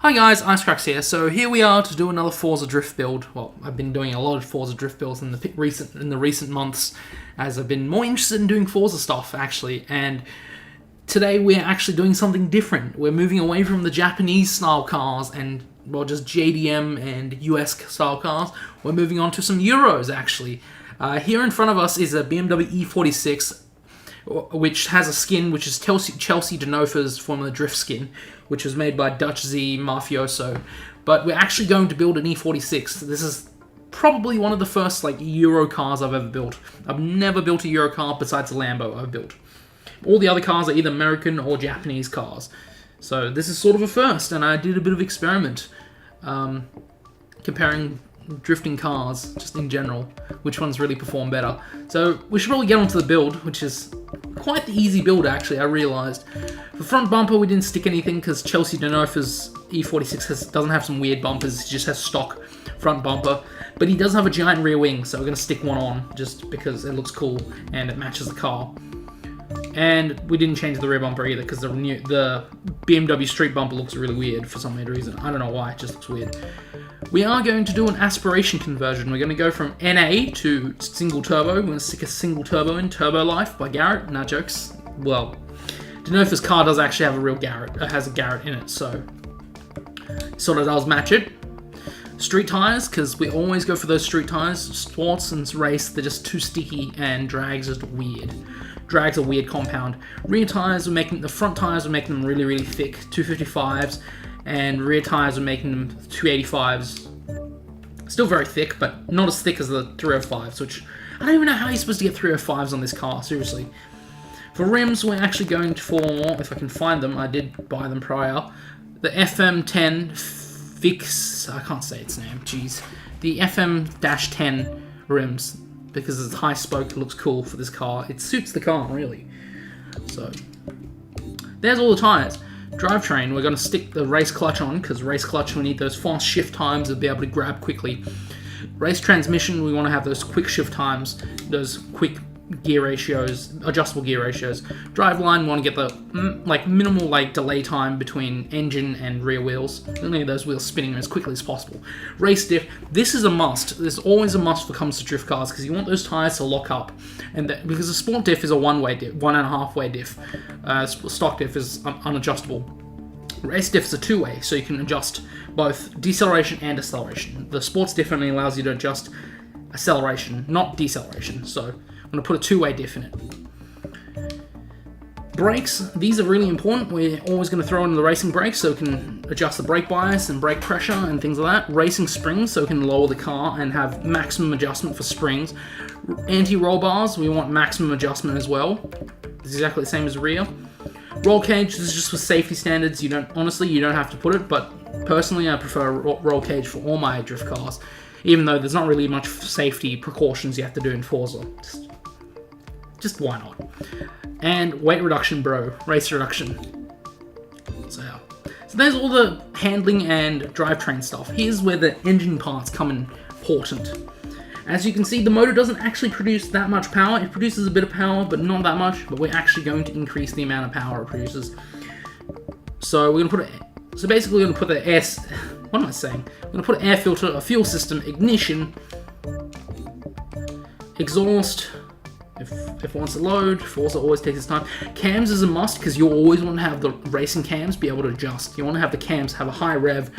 Hi guys, Icekraks here. So here we are to do another Forza Drift build. Well, I've been doing a lot of Forza Drift builds in the recent months, as I've been more interested in doing Forza stuff actually. And today we're actually doing something different. We're moving away from the Japanese style cars and just JDM and US style cars. We're moving on to some Euros actually. Here in front of us is a BMW E46. Which has a skin which is Chelsea Denofa's Formula Drift skin, which was made by Dutch Z Mafioso. But we're actually going to build an E46. This is probably one of the first Euro cars I've ever built. I've never built a Euro car besides the Lambo I've built. All the other cars are either American or Japanese cars. So this is sort of a first, and I did a bit of experiment comparing drifting cars, just in general, which ones really perform better. So we should probably get onto the build, which is quite the easy build actually, I realised. For front bumper we didn't stick anything because Chelsea Denofa's E46 doesn't have some weird bumpers, he just has stock front bumper. But he does have a giant rear wing, so we're going to stick one on just because it looks cool and it matches the car. And we didn't change the rear bumper either because the BMW street bumper looks really weird for some weird reason. I don't know why, it just looks weird. We are going to do an aspiration conversion. We're going to go from NA to single turbo. We're going to stick a single turbo in, Turbo Life by Garrett. No jokes. Well, Denofa's car does actually have a real Garrett. It has a Garrett in it, so sort of does match it. Street tires, because we always go for those street tires. Sports and race, they're just too sticky, and drag's just weird. Drag's a weird compound. Rear tires, the front tires are making them really, really thick, 255s, and rear tires are making them 285s. Still very thick, but not as thick as the 305s, which I don't even know how you're supposed to get 305s on this car, seriously. For rims, we're actually going for, if I can find them, I did buy them prior, the FM10 Fix, I can't say its name, jeez. The FM-10 rims, because it's high spoke, it looks cool for this car. It suits the car, really. So, there's all the tires. Drivetrain, we're going to stick the race clutch on, because race clutch, we need those fast shift times to be able to grab quickly. Race transmission, we want to have those quick shift times, those quick gear ratios, adjustable gear ratios. Driveline, we want to get the minimal delay time between engine and rear wheels. We need those wheels spinning as quickly as possible. Race diff, this is a must. This is always a must when it comes to drift cars because you want those tires to lock up, and because the sport diff is a one-way diff, 1.5-way diff. Stock diff is unadjustable. Race diff is a two-way, so you can adjust both deceleration and acceleration. The sports diff only allows you to adjust acceleration, not deceleration. So I'm going to put a two-way diff in it. Brakes, these are really important. We're always going to throw in the racing brakes so we can adjust the brake bias and brake pressure and things like that. Racing springs so we can lower the car and have maximum adjustment for springs. Anti-roll bars, we want maximum adjustment as well. It's exactly the same as rear. Roll cage, this is just for safety standards. You don't have to put it, but personally I prefer roll cage for all my drift cars, even though there's not really much safety precautions you have to do in Forza. Just why not? And weight reduction, bro. Race reduction. So yeah. So there's all the handling and drivetrain stuff. Here's where the engine parts come important. As you can see, the motor doesn't actually produce that much power. It produces a bit of power, but not that much. But we're actually going to increase the amount of power it produces. So we're going to put So basically we're going to put the air... What am I saying? We're going to put an air filter, a fuel system, ignition, exhaust... If it wants to load, Forza always takes its time. Cams is a must because you always want to have the racing cams be able to adjust. You want to have the cams have a high rev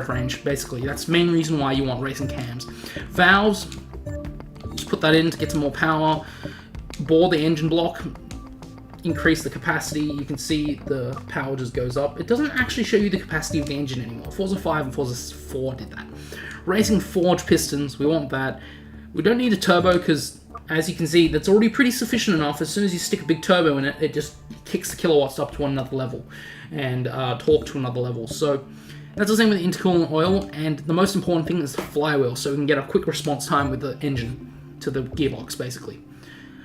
range, basically. That's the main reason why you want racing cams. Valves, just put that in to get some more power. Bore the engine block, increase the capacity. You can see the power just goes up. It doesn't actually show you the capacity of the engine anymore. Forza 5 and Forza 4 did that. Racing forged pistons, we want that. We don't need a turbo because, as you can see, that's already pretty sufficient enough. As soon as you stick a big turbo in it, it just kicks the kilowatts up to another level and torque to another level. So that's the same with the intercoolant oil, and the most important thing is the flywheel, so we can get a quick response time with the engine to the gearbox, basically.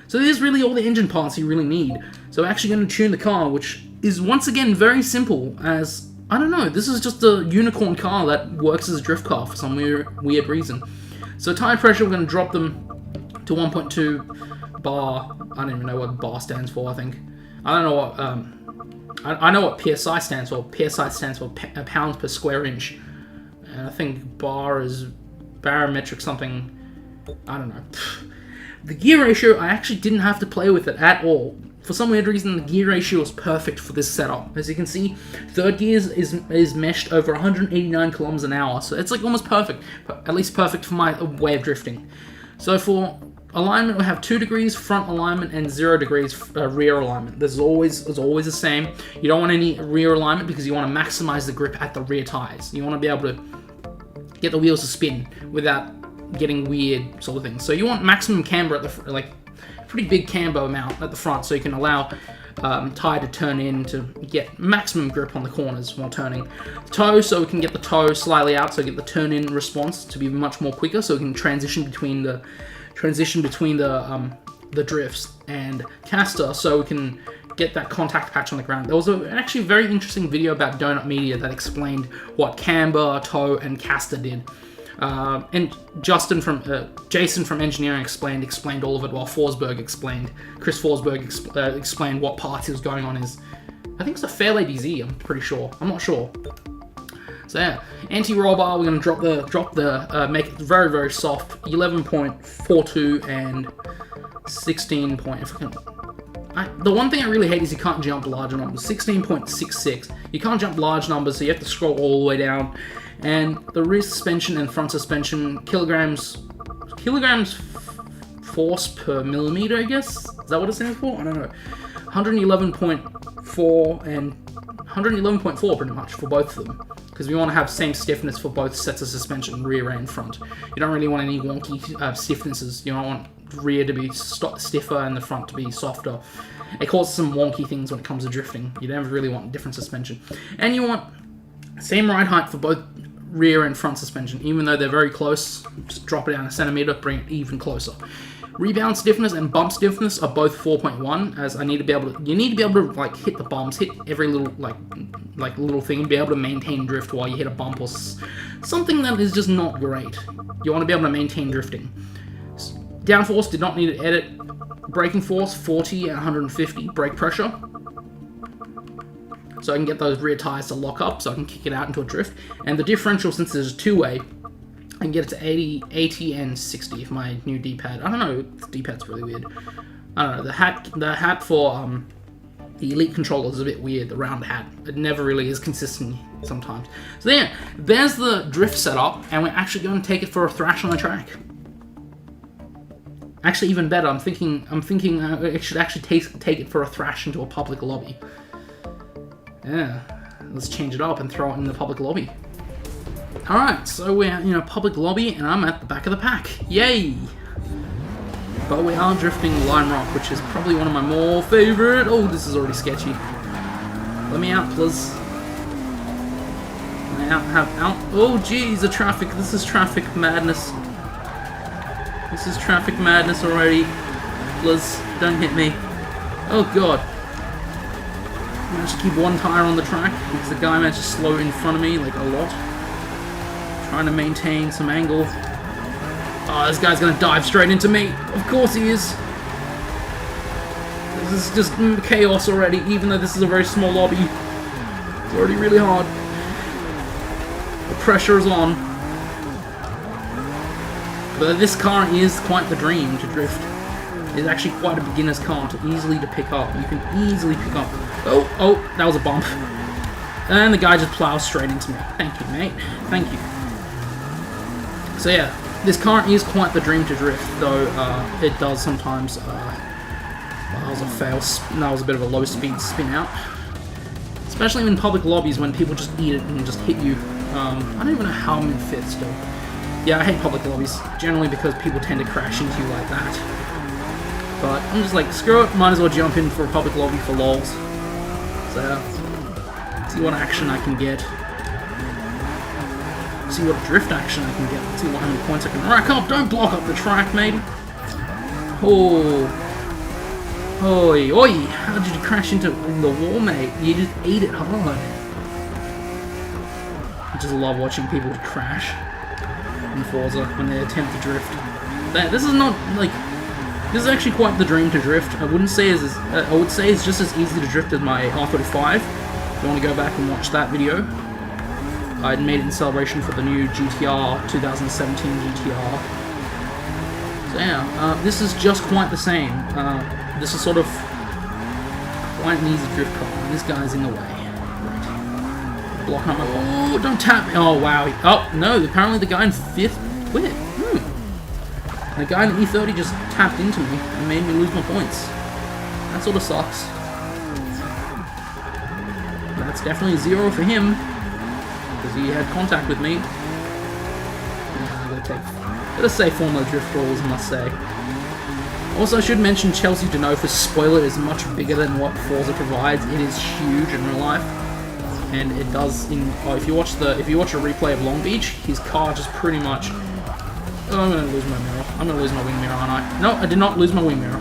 So there's really all the engine parts you really need. So we're actually going to tune the car, which is once again very simple, as, I don't know, this is just a unicorn car that works as a drift car for some weird reason. So tire pressure, we're going to drop them to 1.2 bar. I don't even know what bar stands for, I think. I don't know what I know what PSI stands for. PSI stands for pounds per square inch, and I think bar is barometric something. I don't know. The gear ratio, I actually didn't have to play with it at all. For some weird reason, the gear ratio is perfect for this setup. As you can see, third gear is meshed over 189 kilometers an hour, so it's like almost perfect, at least perfect for my way of drifting. So for alignment, we have 2 degrees front alignment and 0 degrees rear alignment. This is always the same. You don't want any rear alignment because you want to maximize the grip at the rear tires. You want to be able to get the wheels to spin without getting weird sort of things. So you want maximum camber at the like pretty big camber amount at the front, so you can allow tire to turn in to get maximum grip on the corners while turning. Toe, so we can get the toe slightly out, so get the turn-in response to be much more quicker, so we can transition between the drifts. And caster, so we can get that contact patch on the ground. There was actually a very interesting video about Donut Media that explained what camber, toe, and caster did. And Jason from engineering explained all of it, while Chris Forsberg explained what parts he was going on his, I think it's a Fairlady Z, I'm pretty sure. I'm not sure. So yeah, anti-roll bar, we're going to drop the make it very, very soft, 11.42 and 16 point, the one thing I really hate is you can't jump larger numbers. 16.66. You can't jump large numbers, so you have to scroll all the way down. And the rear suspension and front suspension, kilograms force per millimeter, I guess? Is that what it stands for? I don't know. 111.4 and 111.4 pretty much for both of them, because we want to have same stiffness for both sets of suspension, rear and front. You don't really want any wonky stiffnesses. You don't want rear to be stiffer and the front to be softer. It causes some wonky things when it comes to drifting. You don't really want different suspension. And you want same ride height for both rear and front suspension, even though they're very close. Just drop it down a centimeter, bring it even closer. Rebound stiffness and bump stiffness are both 4.1, as you need to be able to like hit the bumps, hit every little like little thing, and be able to maintain drift while you hit a bump or something that is just not great. You want to be able to maintain drifting. Downforce, did not need to edit. Braking force, 40 and 150. Brake pressure, so I can get those rear tires to lock up, so I can kick it out into a drift. And the differential, since there's a two-way, I can get it to 80 and 60 if my new D-pad. I don't know, the D-pad's really weird. I don't know, the hat for the Elite controller is a bit weird, the round hat. It never really is consistent sometimes. So yeah, there's the drift setup, and we're actually going to take it for a thrash on the track. Actually, even better, I'm thinking I should actually take it for a thrash into a public lobby. Yeah, let's change it up and throw it in the public lobby. Alright, so we're in a public lobby and I'm at the back of the pack. Yay! But we are drifting Lime Rock, which is probably one of my more favorite. Oh, this is already sketchy. Let me out, please. Let me out. Oh, geez, the traffic. This is traffic madness. This is traffic madness already. Please, don't hit me. Oh, God. I managed to keep one tire on the track because the guy managed to slow in front of me like a lot. Trying to maintain some angle. Oh, this guy's gonna dive straight into me. Of course he is. This is just chaos already, even though this is a very small lobby. It's already really hard. The pressure is on. But this car is quite the dream to drift. It's actually quite a beginner's car to pick up. You can easily pick up. Oh, that was a bump. And the guy just plows straight into me. Thank you, mate. Thank you. So yeah, this car is quite the dream to drift, though it does sometimes. That was a fail. That was a bit of a low-speed spin out, especially in public lobbies when people just eat it and just hit you. I don't even know how I'm in fifth still. Yeah, I hate public lobbies generally because people tend to crash into you like that. But I'm just like, screw it. Might as well jump in for a public lobby for lols. So see what action I can get. See what drift action I can get. See how many points I can rack up. Don't block up the track, matey. Oh. Oi, oi. How did you crash into the wall, mate? You just ate it hard. I just love watching people crash in Forza when they attempt to drift. This is not, like, This is actually quite the dream to drift. I would say it's just as easy to drift as my R35. If you want to go back and watch that video, I made it in celebration for the new GTR 2017 GTR. So yeah, this is just quite the same. This is sort of quite an easy drift car, and this guy's in the way. Right. Blocking up my ball. Oh, don't tap! Oh wow! Oh no! Apparently the guy in 5th quit. The guy in E30 just tapped into me and made me lose my points. That sort of sucks. That's definitely 0 for him, because he had contact with me. Yeah, gotta say Formula Drift rules, I must say. Also, I should mention Chelsea Denofa's spoiler is much bigger than what Forza provides. It is huge in real life, and it does. If you watch a replay of Long Beach, his car just pretty much. Oh, I'm gonna lose my mirror. I'm gonna lose my wing mirror, aren't I? No, I did not lose my wing mirror.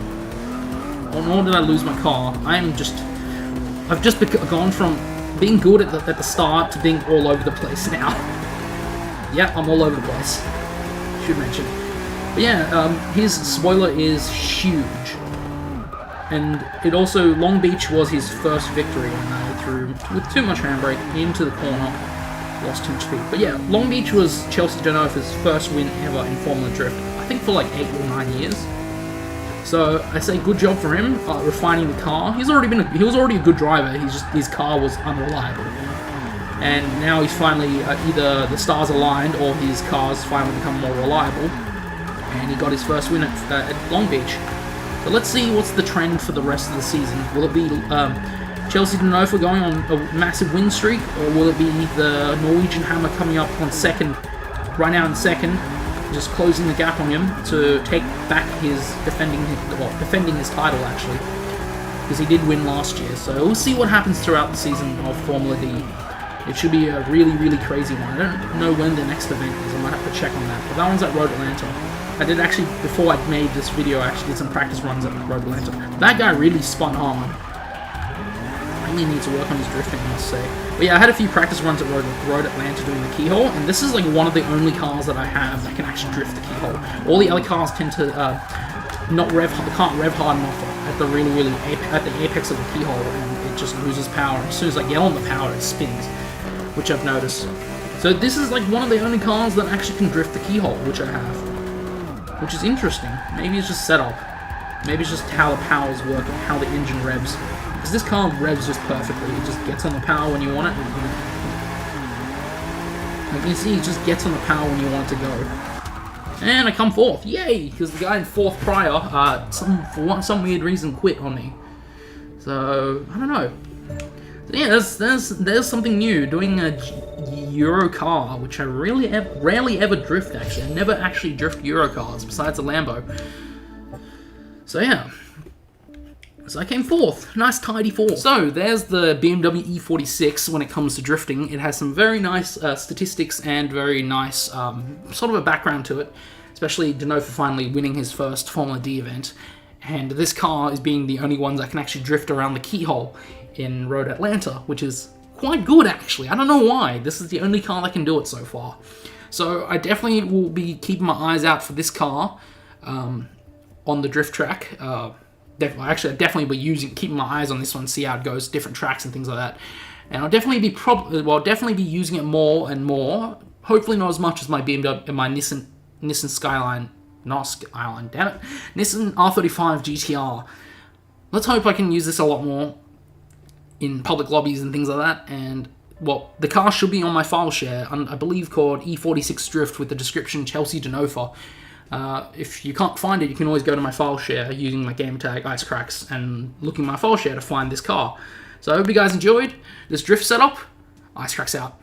Or nor did I lose my car. I've just gone from being good at the start to being all over the place now. Yeah, I'm all over the place. Should mention. But yeah, his spoiler is huge. And it also, Long Beach was his first victory, and I threw with too much handbrake into the corner. Lost too much speed. But yeah, Long Beach was Chelsea Denofa's first win ever in Formula Drift. I think for like 8 or 9 years. So I say good job for him refining the car. He was already a good driver. His car was unreliable, and now he's finally either the stars aligned or his car's finally become more reliable. And he got his first win at Long Beach. So let's see what's the trend for the rest of the season. Will it be Chelsea Denofa going on a massive win streak, or will it be the Norwegian Hammer coming up on second, right now in second, just closing the gap on him to take back his defending his title actually, because he did win last year. So we'll see what happens throughout the season of Formula D. It should be a really, really crazy one. I don't know when the next event is. I might have to check on that. But that one's at Road Atlanta. I did actually, before I made this video, I actually did some practice runs at Road Atlanta. That guy really spun hard. I really need to work on his drifting, I must say. But yeah, I had a few practice runs at Road Atlanta doing the keyhole, and this is like one of the only cars that I have that can actually drift the keyhole. All the other cars tend to can't rev hard enough at the apex of the keyhole, and it just loses power. As soon as I yell on the power, it spins, which I've noticed. So this is like one of the only cars that actually can drift the keyhole, which I have, which is interesting. Maybe it's just setup. Maybe it's just how the powers work and how the engine revs. Because this car revs just perfectly. It just gets on the power when you want it. Like you can see, it just gets on the power when you want it to go. And I come 4th. Yay! Because the guy in 4th prior, for some weird reason, quit on me. So, I don't know. So yeah, there's something new. Doing a Euro car, which I rarely ever drift, actually. I never actually drift Euro cars, besides a Lambo. So yeah. So I came 4th. Nice tidy 4th. So there's the BMW E46 when it comes to drifting. It has some very nice statistics and very nice sort of a background to it. Especially Denofa finally winning his first Formula D event. And this car is being the only one that can actually drift around the keyhole in Road Atlanta, which is quite good actually. I don't know why. This is the only car that can do it so far. So I definitely will be keeping my eyes out for this car on the drift track. Actually, I'll definitely be keeping my eyes on this one, see how it goes, different tracks and things like that. And I'll definitely be using it more and more. Hopefully not as much as my BMW, my Nissan Skyline, not Skyline, damn it, Nissan R35 GTR. Let's hope I can use this a lot more in public lobbies and things like that. And well, the car should be on my file share, I believe called E46 Drift with the description Chelsea Denofa. If you can't find it, you can always go to my file share using my game tag Icekraks and look in my file share to find this car. So I hope you guys enjoyed this drift setup. Icekraks out.